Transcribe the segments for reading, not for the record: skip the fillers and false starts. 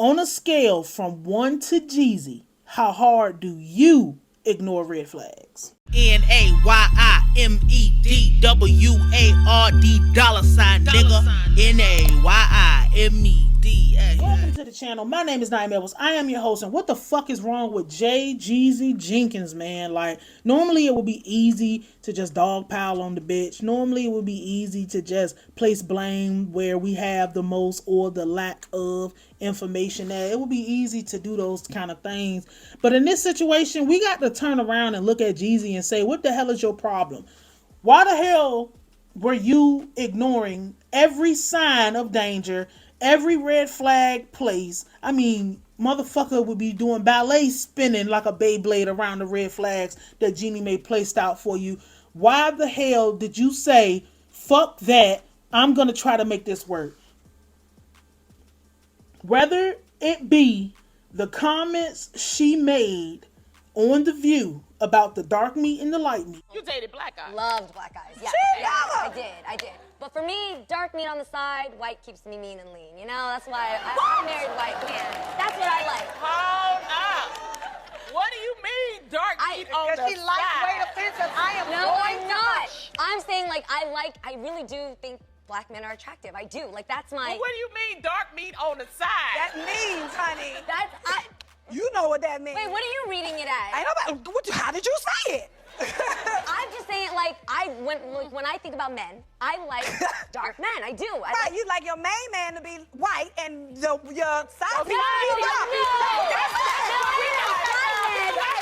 On a scale from 1 to Jeezy, how hard do you ignore red flags? NAYIMEDWARD $, NAYIMED. Welcome to the channel. My name is Nayim. I am your host, and what the fuck is wrong with Jeezy Jenkins, man? Like, normally it would be easy to just dogpile on the bitch. Normally it would be easy to just place blame where we have the most or the lack of information there. It would be easy to do those kind of things. But in this situation, we got to turn around and look at Jeezy and say, what the hell is your problem? Why the hell were you ignoring every sign of danger, every red flag place? I mean, motherfucker would be doing ballet spinning like a Beyblade around the red flags that Jeannie Mai placed out for you. Why the hell did you say, fuck that, I'm going to try to make this work? Whether it be the comments she made on The View about the dark meat and the light meat. You dated black guys. Loved black guys. Yeah, I did. But for me, dark meat on the side, white keeps me mean and lean. You know, that's why I married white man. That's what I like. Hold up. What do you mean dark meat on the side? Because she lightweight offensive. I am No, going I'm to not. hush. I'm saying I really do think black men are attractive. I do. Like, that's my... Well, what do you mean dark meat on the side? That means, honey. You know what that means. Wait, what are you reading it as? Ain't nobody, how did you say it? I'm just saying, like, when I think about men, I like dark men. I do. Right, you like your main man to be white and your side piece No, to be dark. That's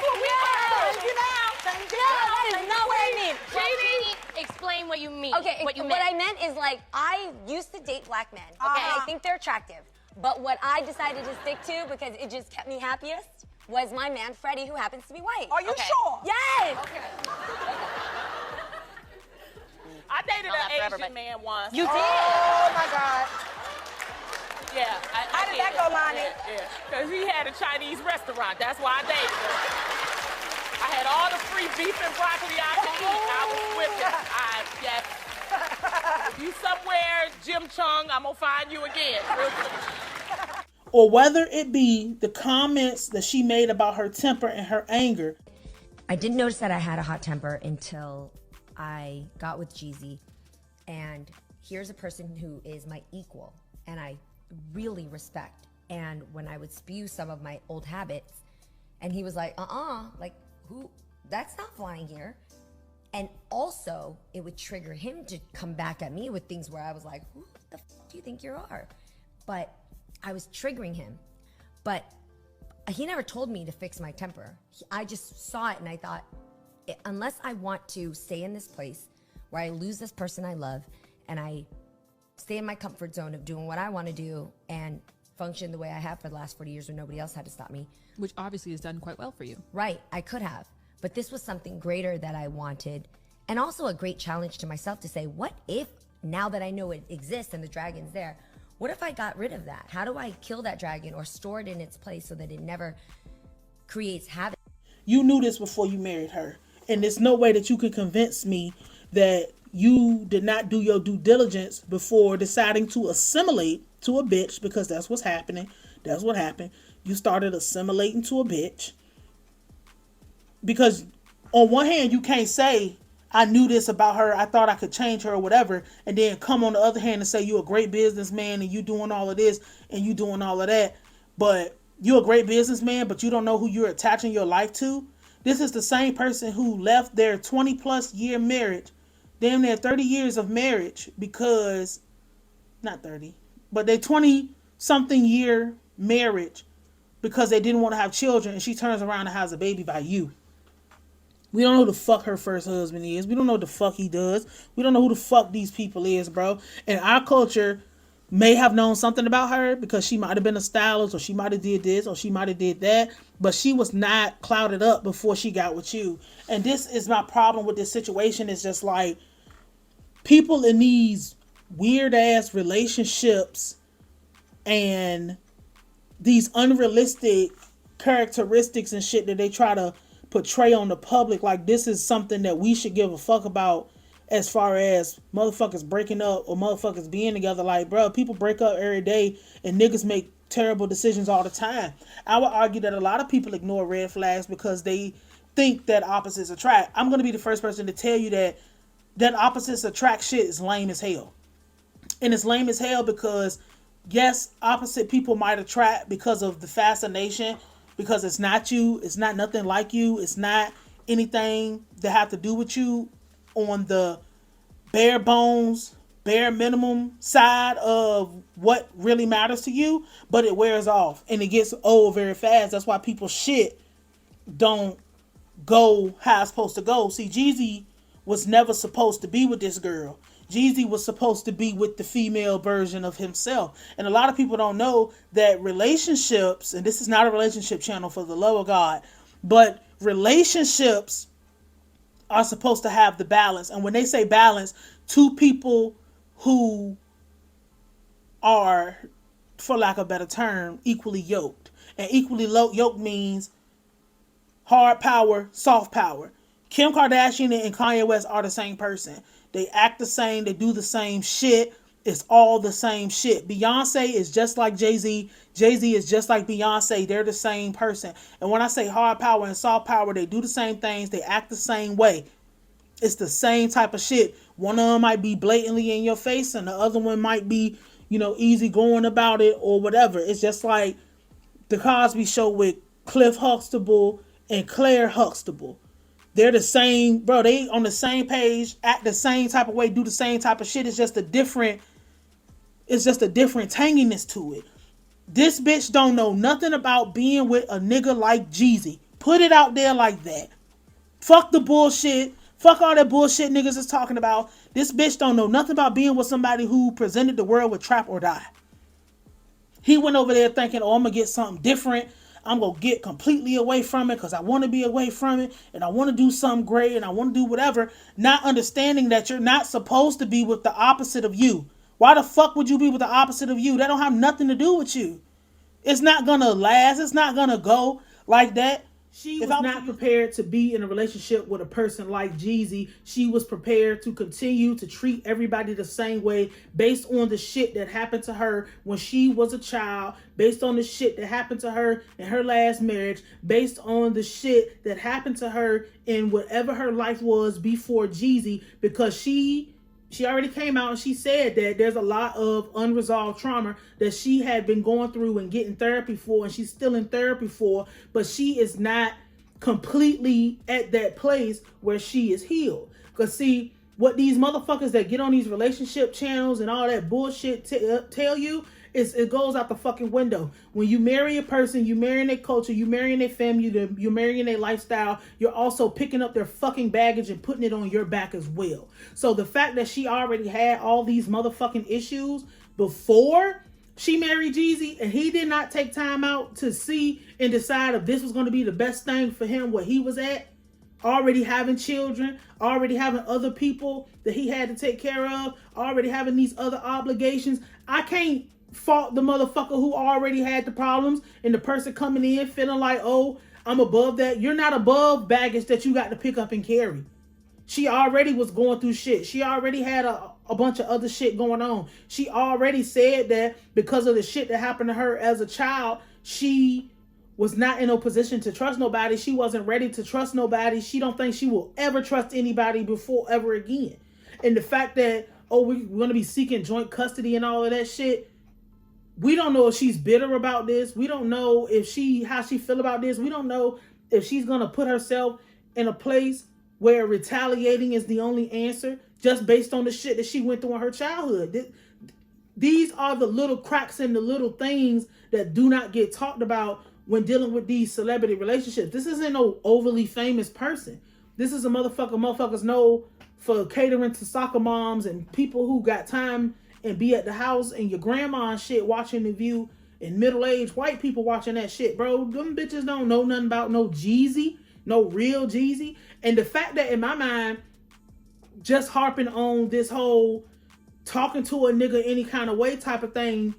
what we heard, you know? that is not what I mean. Jeannie, explain what you mean. Okay, what you what meant. I meant is, like, I used to date black men. Okay, Uh-huh. I think they're attractive. But what I decided to stick to, because it just kept me happiest, was my man Freddie, who happens to be white. Are you sure? Yes! I dated Not an forever, Asian but- man once. You did? Oh my God. Yeah. How did that go, Lonnie? Yeah. Because he had a Chinese restaurant. That's why I dated him. I had all the free beef and broccoli I could eat. I was with him. Yes. If you somewhere, Jim Chung, I'm going to find you again. Or whether it be the comments that she made about her temper and her anger. I didn't notice that I had a hot temper until I got with Jeezy. And here's a person who is my equal and I really respect. And when I would spew some of my old habits, and he was like, like, who? That's not flying here. And also, it would trigger him to come back at me with things where I was like, who the f do you think you are? But I was triggering him. But he never told me to fix my temper. I just saw it and I thought, unless I want to stay in this place where I lose this person I love and I stay in my comfort zone of doing what I want to do and function the way I have for the last 40 years when nobody else had to stop me. Which obviously has done quite well for you. Right, I could have. But this was something greater that I wanted, and also a great challenge to myself to say, what if, now that I know it exists and the dragon's there, what if I got rid of that? How do I kill that dragon or store it in its place so that it never creates havoc? You knew this before you married her. And there's no way that you could convince me that you did not do your due diligence before deciding to assimilate to a bitch, because that's what's happening. That's what happened. You started assimilating to a bitch. Because on one hand, you can't say, I knew this about her, I thought I could change her or whatever, and then come on the other hand and say you're a great businessman and you doing all of this and you doing all of that. But you're a great businessman, but you don't know who you're attaching your life to. This is the same person who left their 20 plus year marriage, damn near 30 years of marriage, because, not 30, but their 20 something year marriage because they didn't want to have children, and she turns around and has a baby by you. We don't know who the fuck her first husband is. We don't know what the fuck he does. We don't know who the fuck these people is, bro. And our culture may have known something about her because she might have been a stylist, or she might have did this, or she might have did that. But she was not clouded up before she got with you. And this is my problem with this situation. It's just like, people in these weird ass relationships and these unrealistic characteristics and shit that they try to portray on the public, like this is something that we should give a fuck about, as far as motherfuckers breaking up or motherfuckers being together. Like, bro, people break up every day and niggas make terrible decisions all the time. I would argue that a lot of people ignore red flags because they think that opposites attract. I'm going to be the first person to tell you that opposites attract shit is lame as hell. And it's lame as hell because, yes, opposite people might attract because of the fascination, because it's not you, it's not nothing like you, it's not anything that have to do with you on the bare bones, bare minimum side of what really matters to you, but it wears off and it gets old very fast. That's why people's shit don't go how it's supposed to go. See, Jeezy was never supposed to be with this girl. Jeezy was supposed to be with the female version of himself. And a lot of people don't know that relationships, and this is not a relationship channel for the love of God, but relationships are supposed to have the balance. And when they say balance, two people who are, for lack of a better term, equally yoked. And equally yoked means hard power, soft power. Kim Kardashian and Kanye West are the same person. They act the same. They do the same shit. It's all the same shit. Beyonce is just like Jay-Z. Jay-Z is just like Beyonce. They're the same person. And when I say hard power and soft power, they do the same things. They act the same way. It's the same type of shit. One of them might be blatantly in your face and the other one might be, easy going about it or whatever. It's just like the Cosby Show with Cliff Huxtable and Claire Huxtable. They're the same, bro. They on the same page, act the same type of way, do the same type of shit. It's just a different tanginess to it. This bitch don't know nothing about being with a nigga like Jeezy. Put it out there like that. Fuck the bullshit. Fuck all that bullshit niggas is talking about. This bitch don't know nothing about being with somebody who presented the world with Trap or Die. He went over there thinking, oh, I'm going to get something different. I'm going to get completely away from it because I want to be away from it and I want to do something great and I want to do whatever. Not understanding that you're not supposed to be with the opposite of you. Why the fuck would you be with the opposite of you? That don't have nothing to do with you. It's not going to last. It's not going to go like that. She was not prepared to be in a relationship with a person like Jeezy. She was prepared to continue to treat everybody the same way based on the shit that happened to her when she was a child, based on the shit that happened to her in her last marriage, based on the shit that happened to her in whatever her life was before Jeezy, because she already came out and she said that there's a lot of unresolved trauma that she had been going through and getting therapy for, and she's still in therapy for, but she is not completely at that place where she is healed. Because see, what these motherfuckers that get on these relationship channels and all that bullshit tell you, it goes out the fucking window. When you marry a person, you marrying their culture, you marrying their family, you're marrying their lifestyle, you're also picking up their fucking baggage and putting it on your back as well. So the fact that she already had all these motherfucking issues before she married Jeezy, and he did not take time out to see and decide if this was going to be the best thing for him where he was at, already having children, already having other people that he had to take care of, already having these other obligations. I can't fault the motherfucker who already had the problems and the person coming in feeling like, oh, I'm above that. You're not above baggage that you got to pick up and carry. She already was going through shit. She already had a bunch of other shit going on. She already said that because of the shit that happened to her as a child, she was not in a position to trust nobody. She wasn't ready to trust nobody. She don't think she will ever trust anybody before ever again. And the fact that, oh, we're going to be seeking joint custody and all of that shit, we don't know if she's bitter about this. We don't know how she feel about this. We don't know if she's going to put herself in a place where retaliating is the only answer just based on the shit that she went through in her childhood. These are the little cracks and the little things that do not get talked about when dealing with these celebrity relationships. This isn't no overly famous person. This is a motherfuckers know for catering to soccer moms and people who got time and be at the house and your grandma and shit watching The View and middle-aged white people watching that shit, bro. Them bitches don't know nothing about no Jeezy, no real Jeezy. And the fact that in my mind, just harping on this whole talking to a nigga any kind of way type of thing,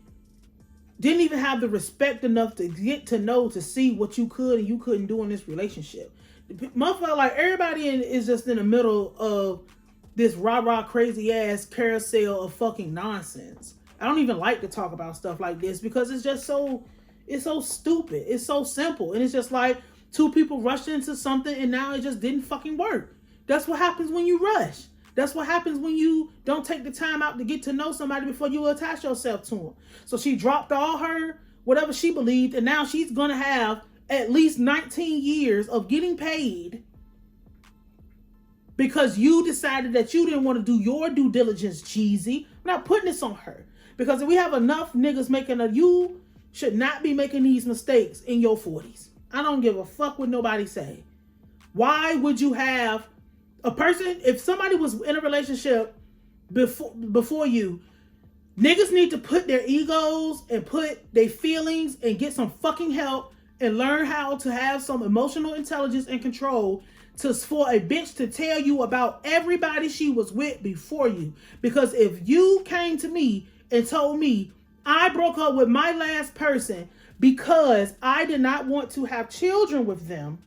didn't even have the respect enough to get to know, to see what you could and you couldn't do in this relationship. Motherfucker, like everybody is just in the middle of this rah-rah crazy ass carousel of fucking nonsense. I don't even like to talk about stuff like this because it's just so, it's so stupid. It's so simple. And it's just like two people rushed into something and now it just didn't fucking work. That's what happens when you rush. That's what happens when you don't take the time out to get to know somebody before you attach yourself to them. So she dropped all her, whatever she believed, and now she's going to have at least 19 years of getting paid because you decided that you didn't want to do your due diligence, Jeezy. I'm not putting this on her. Because if we have enough niggas making you should not be making these mistakes in your 40s. I don't give a fuck what nobody say. Why would you have a person, if somebody was in a relationship before you, niggas need to put their egos and put their feelings and get some fucking help and learn how to have some emotional intelligence and control for a bitch to tell you about everybody she was with before you. Because if you came to me and told me I broke up with my last person because I did not want to have children with them,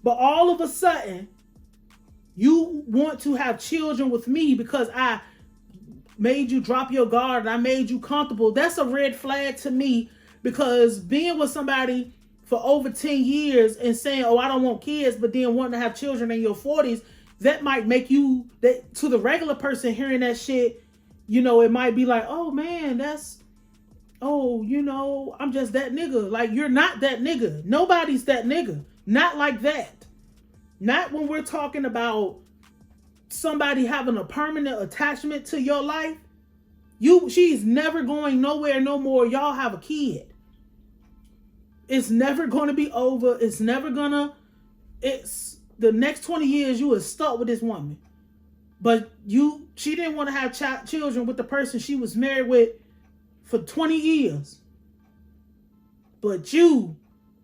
but all of a sudden you want to have children with me because I made you drop your guard and I made you comfortable, that's a red flag to me. Because being with somebody for over 10 years and saying, oh, I don't want kids, but then wanting to have children in your 40s, that might make you, that to the regular person hearing that shit, you know, it might be like, oh man, I'm just that nigga. Like, you're not that nigga. Nobody's that nigga. Not like that. Not when we're talking about somebody having a permanent attachment to your life. She's never going nowhere no more. Y'all have a kid. It's never going to be over. It's the next 20 years you are stuck with this woman. But she didn't want to have children with the person she was married with for 20 years. But you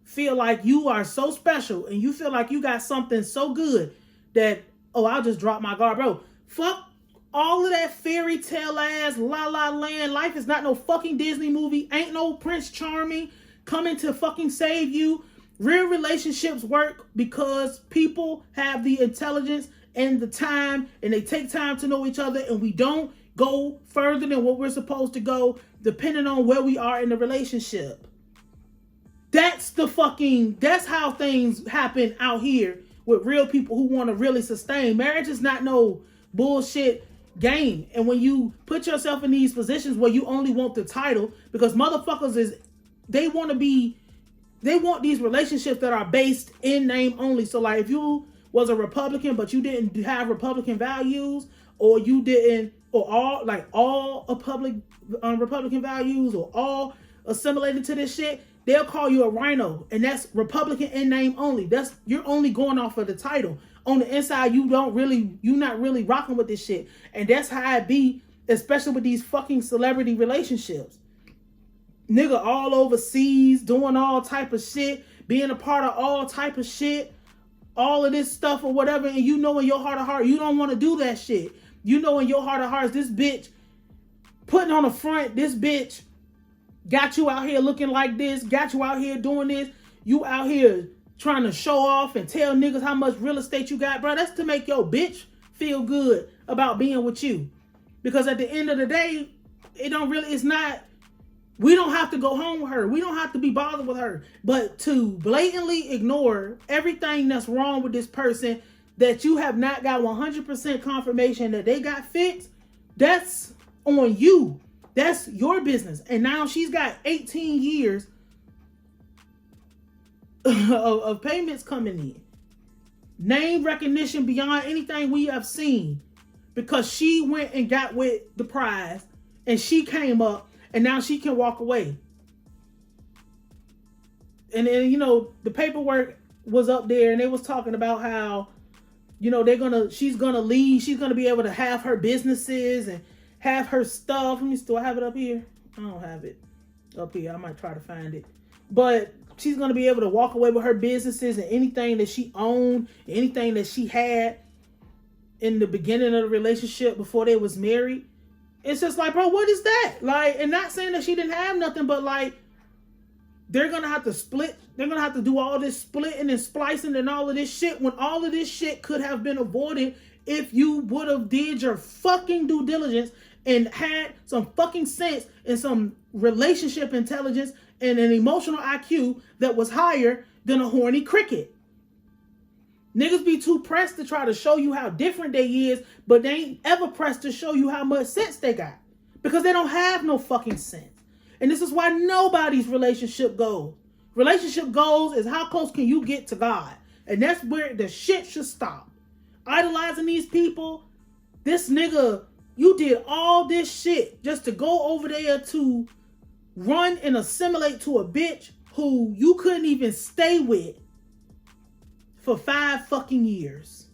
feel like you are so special and you feel like you got something so good that, oh, I'll just drop my guard. Bro, fuck all of that fairy tale ass La La Land. Life is not no fucking Disney movie. Ain't no Prince Charming coming to fucking save you. Real relationships work because people have the intelligence and the time, and they take time to know each other, and we don't go further than what we're supposed to go depending on where we are in the relationship. That's how things happen out here with real people who want to really sustain. Marriage is not no bullshit game. And when you put yourself in these positions where you only want the title, because motherfuckers they want these relationships that are based in name only. So like if you was a Republican, but you didn't have Republican values, or you didn't, or all Republican values, or all assimilated to this shit, they'll call you a rhino, and that's Republican in name only. You're only going off of the title. On the inside, you're not really rocking with this shit. And that's how it be, especially with these fucking celebrity relationships. Nigga all overseas, doing all type of shit, being a part of all type of shit, all of this stuff or whatever, and you know in your heart of heart, you don't want to do that shit. You know in your heart of hearts, this bitch putting on the front, this bitch got you out here looking like this, got you out here doing this, you out here trying to show off and tell niggas how much real estate you got, bro. That's to make your bitch feel good about being with you. Because at the end of the day, we don't have to go home with her. We don't have to be bothered with her. But to blatantly ignore everything that's wrong with this person that you have not got 100% confirmation that they got fixed, that's on you. That's your business. And now she's got 18 years of payments coming in. Name recognition beyond anything we have seen. Because she went and got with the prize and she came up and now she can walk away. And then, the paperwork was up there and they was talking about how, she's gonna leave. She's gonna be able to have her businesses and have her stuff. Do I have it up here? I don't have it up here. I might try to find it. But she's going to be able to walk away with her businesses and anything that she owned, anything that she had in the beginning of the relationship before they was married. It's just like, bro, what is that? Like, and not saying that she didn't have nothing, but like, they're going to have to split. They're going to have to do all this splitting and splicing and all of this shit when all of this shit could have been avoided if you would have did your fucking due diligence and had some fucking sense and some relationship intelligence and an emotional IQ that was higher than a horny cricket. Niggas be too pressed to try to show you how different they is, but they ain't ever pressed to show you how much sense they got. Because they don't have no fucking sense. And this is why nobody's relationship goes. Relationship goals is how close can you get to God. And that's where the shit should stop. Idolizing these people. This nigga, you did all this shit just to go over there to run and assimilate to a bitch who you couldn't even stay with for 5 fucking years.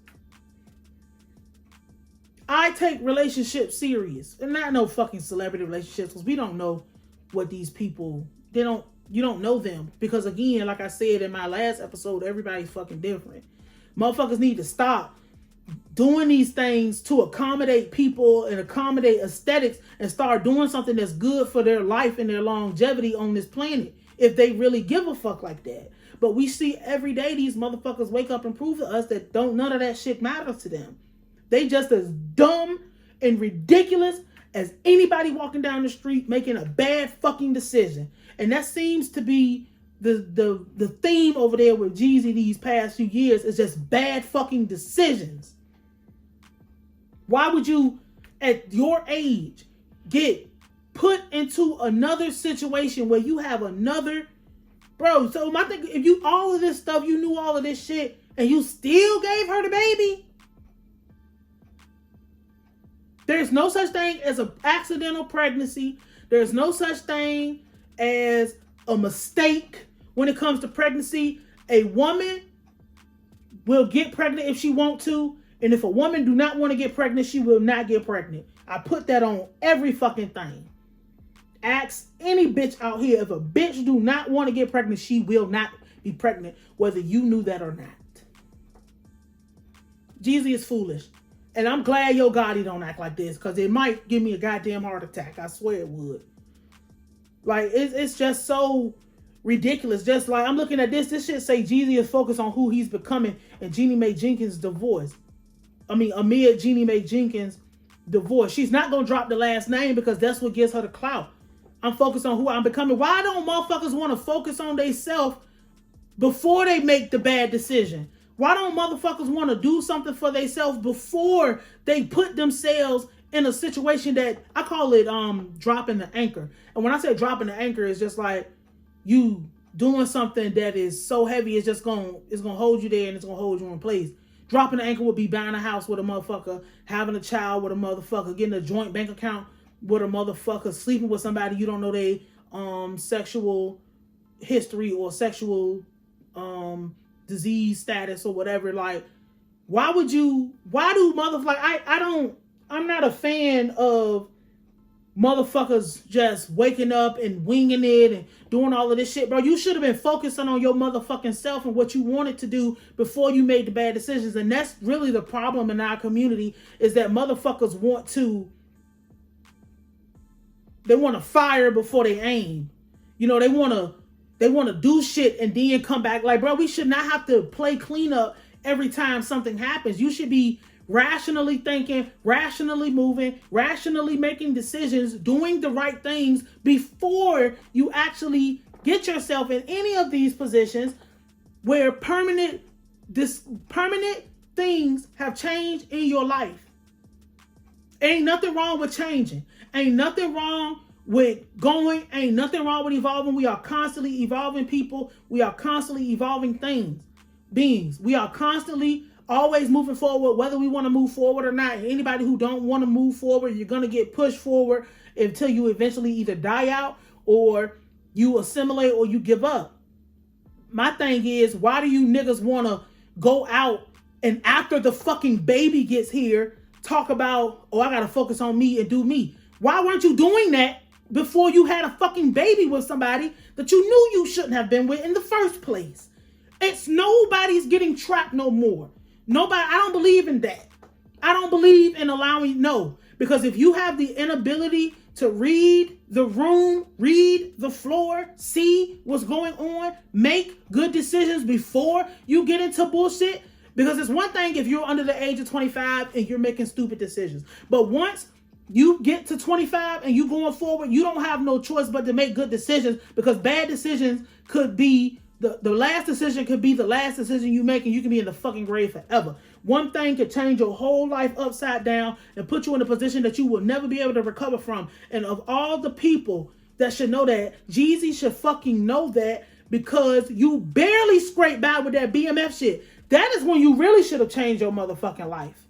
I take relationships serious. And not no fucking celebrity relationships, because we don't know what these people, you don't know them. Because again, like I said in my last episode, everybody's fucking different. Motherfuckers need to stop doing these things to accommodate people and accommodate aesthetics and start doing something that's good for their life and their longevity on this planet. If they really give a fuck like that. But we see every day these motherfuckers wake up and prove to us that none of that shit matters to them. They just as dumb and ridiculous as anybody walking down the street making a bad fucking decision. And that seems to be the theme over there with Jeezy these past few years, is just bad fucking decisions. Why would you, at your age, get put into another situation where you have another... Bro, so my thing, if you all of this stuff, you knew all of this shit, and you still gave her the baby? There's no such thing as an accidental pregnancy. There's no such thing as a mistake when it comes to pregnancy. A woman will get pregnant if she wants to, and if a woman do not want to get pregnant, she will not get pregnant. I put that on every fucking thing. Ask any bitch out here, if a bitch do not want to get pregnant, she will not be pregnant, whether you knew that or not. Jeezy is foolish. And I'm glad Yo Gotti don't act like this, because it might give me a goddamn heart attack. I swear it would. Like, it's just so ridiculous. Just like, I'm looking at this shit say Jeezy is focused on who he's becoming and Jeannie Mai Jenkins' divorce. Amid Jeannie Mai Jenkins' divorce. She's not going to drop the last name because that's what gives her the clout. I'm focused on who I'm becoming. Why don't motherfuckers want to focus on themselves before they make the bad decision? Why don't motherfuckers want to do something for themselves before they put themselves in a situation that I call it dropping the anchor? And when I say dropping the anchor, it's just like you doing something that is so heavy, it's gonna hold you there and it's gonna hold you in place. Dropping the anchor would be buying a house with a motherfucker, having a child with a motherfucker, getting a joint bank account with a motherfucker, sleeping with somebody you don't know they sexual history or sexual disease status or whatever. Like, why do motherfuckers, I'm not a fan of motherfuckers just waking up and winging it and doing all of this shit. Bro, you should have been focusing on your motherfucking self and what you wanted to do before you made the bad decisions. And that's really the problem in our community, is that motherfuckers want to fire before they aim. You know, they want to do shit and then come back. Like, bro, we should not have to play cleanup every time something happens. You should be rationally thinking, rationally moving, rationally making decisions, doing the right things before you actually get yourself in any of these positions where permanent things have changed in your life. Ain't nothing wrong with changing. Ain't nothing wrong with going. Ain't nothing wrong with evolving. We are constantly evolving people. We are constantly evolving beings. We are constantly always moving forward, whether we want to move forward or not. Anybody who don't want to move forward, you're going to get pushed forward until you eventually either die out or you assimilate or you give up. My thing is, why do you niggas want to go out and after the fucking baby gets here, talk about, oh, I got to focus on me and do me? Why weren't you doing that before you had a fucking baby with somebody that you knew you shouldn't have been with in the first place? It's nobody's getting trapped no more. Nobody, I don't believe in that. I don't believe in allowing, no. Because if you have the inability to read the room, read the floor, see what's going on, make good decisions before you get into bullshit, Because it's one thing if you're under the age of 25 and you're making stupid decisions. But once you get to 25 and you going forward, you don't have no choice but to make good decisions, because bad decisions could be the last decision could be the last decision you make, and you can be in the fucking grave forever. One thing could change your whole life upside down and put you in a position that you will never be able to recover from. And of all the people that should know that, Jeezy should fucking know that, because you barely scraped by with that BMF shit. That is when you really should have changed your motherfucking life.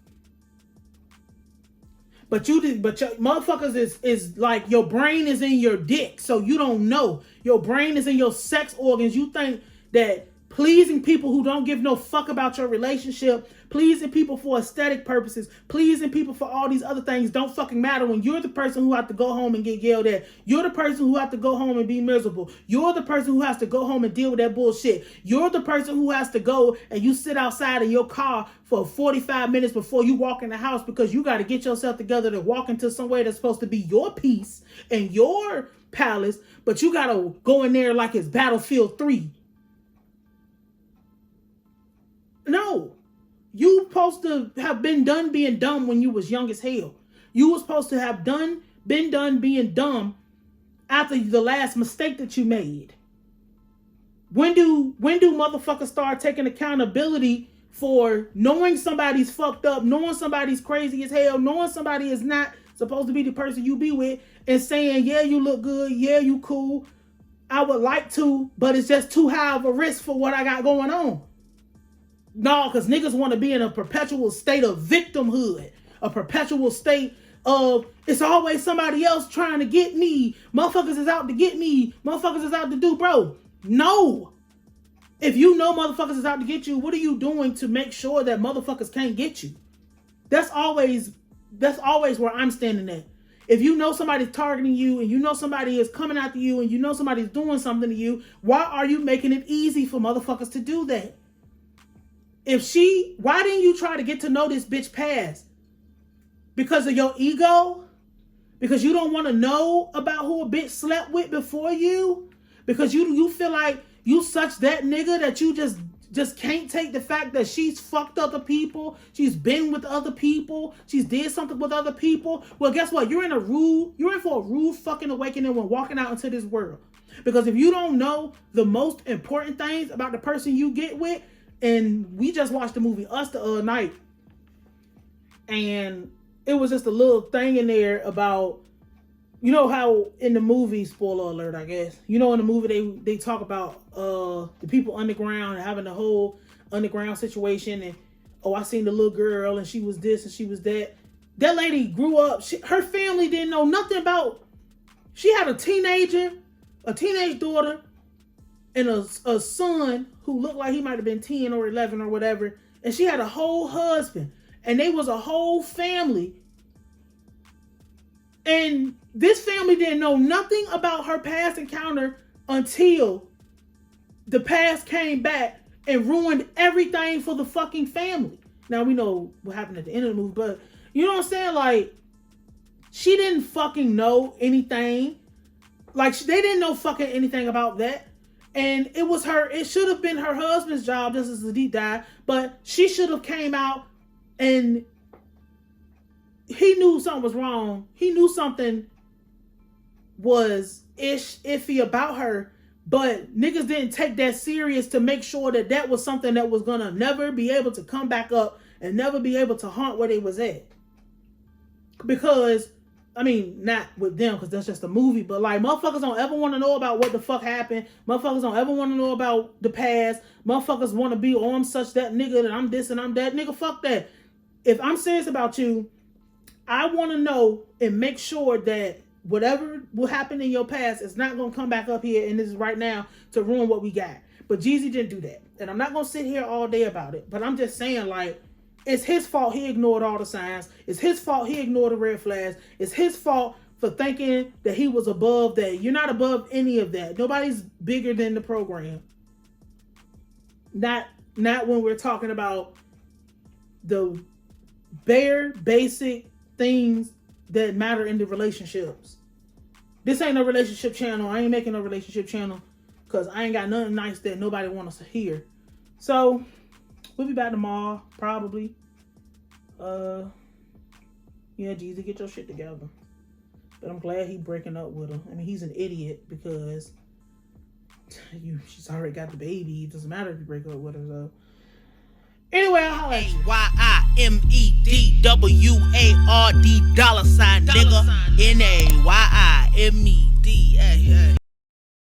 But you did, but your motherfuckers is like, your brain is in your dick, so you don't know. Your brain is in your sex organs. You think that pleasing people who don't give no fuck about your relationship, pleasing people for aesthetic purposes, pleasing people for all these other things don't fucking matter when you're the person who has to go home and get yelled at. You're the person who has to go home and be miserable. You're the person who has to go home and deal with that bullshit. You're the person who has to go and you sit outside in your car for 45 minutes before you walk in the house, because you got to get yourself together to walk into somewhere that's supposed to be your peace and your palace, but you got to go in there like it's Battlefield 3. No, you supposed to have been done being dumb when you was young as hell. You was supposed to have been done being dumb after the last mistake that you made. When do motherfuckers start taking accountability for knowing somebody's fucked up, knowing somebody's crazy as hell, knowing somebody is not supposed to be the person you be with, and saying, yeah, you look good, yeah, you cool, I would like to, but it's just too high of a risk for what I got going on. No, because niggas want to be in a perpetual state of victimhood, a perpetual state of, it's always somebody else trying to get me. Motherfuckers is out to get me. Motherfuckers is out to do, bro. No. If you know motherfuckers is out to get you, what are you doing to make sure that motherfuckers can't get you? That's always where I'm standing at. If you know somebody's targeting you, and you know somebody is coming after you, and you know somebody's doing something to you, why are you making it easy for motherfuckers to do that? Why didn't you try to get to know this bitch past? Because of your ego? Because you don't want to know about who a bitch slept with before you? Because you feel like you such that nigga that you just can't take the fact that she's fucked other people, she's been with other people, she's did something with other people? Well, guess what? You're in for a rude fucking awakening when walking out into this world. Because if you don't know the most important things about the person you get with, and we just watched the movie Us the other night, and it was just a little thing in there about, you know how in the movie, spoiler alert, I guess, you know, in the movie they talk about the people underground and having the whole underground situation, and I seen the little girl and she was this and she was that. That lady grew up, her family didn't know nothing about. She had a teenage daughter, and a son who looked like he might have been 10 or 11 or whatever. And she had a whole husband. And they was a whole family. And this family didn't know nothing about her past encounter until the past came back and ruined everything for the fucking family. Now, we know what happened at the end of the movie, but you know what I'm saying? Like, she didn't fucking know anything. Like, they didn't know fucking anything about that. And it should have been her husband's job, just as the deep dive, but she should have came out, and he knew something was wrong. He knew something was iffy about her, but niggas didn't take that serious to make sure that that was something that was gonna never be able to come back up and never be able to haunt where they was at. Because, I mean, not with them, because that's just a movie, but like, motherfuckers don't ever want to know about what the fuck happened. Motherfuckers don't ever want to know about the past. Motherfuckers want to be, I'm such that nigga, that I'm this and I'm that. Nigga, fuck that. If I'm serious about you, I want to know and make sure that whatever will happen in your past is not going to come back up here and this is right now to ruin what we got. But Jeezy didn't do that. And I'm not going to sit here all day about it, but I'm just saying, like, it's his fault he ignored all the signs. It's his fault he ignored the red flags. It's his fault for thinking that he was above that. You're not above any of that. Nobody's bigger than the program. Not when we're talking about the bare, basic things that matter in the relationships. This ain't no relationship channel. I ain't making no relationship channel because I ain't got nothing nice that nobody wants us to hear. So, We'll be back tomorrow, probably. Yeah, Jeezy, get your shit together. But I'm glad he breaking up with her. I mean, he's an idiot because she's already got the baby. It doesn't matter if you break up with her, so. Anyway, I'll holler at you. YIMEDWARD $, nigga. NAYIMED.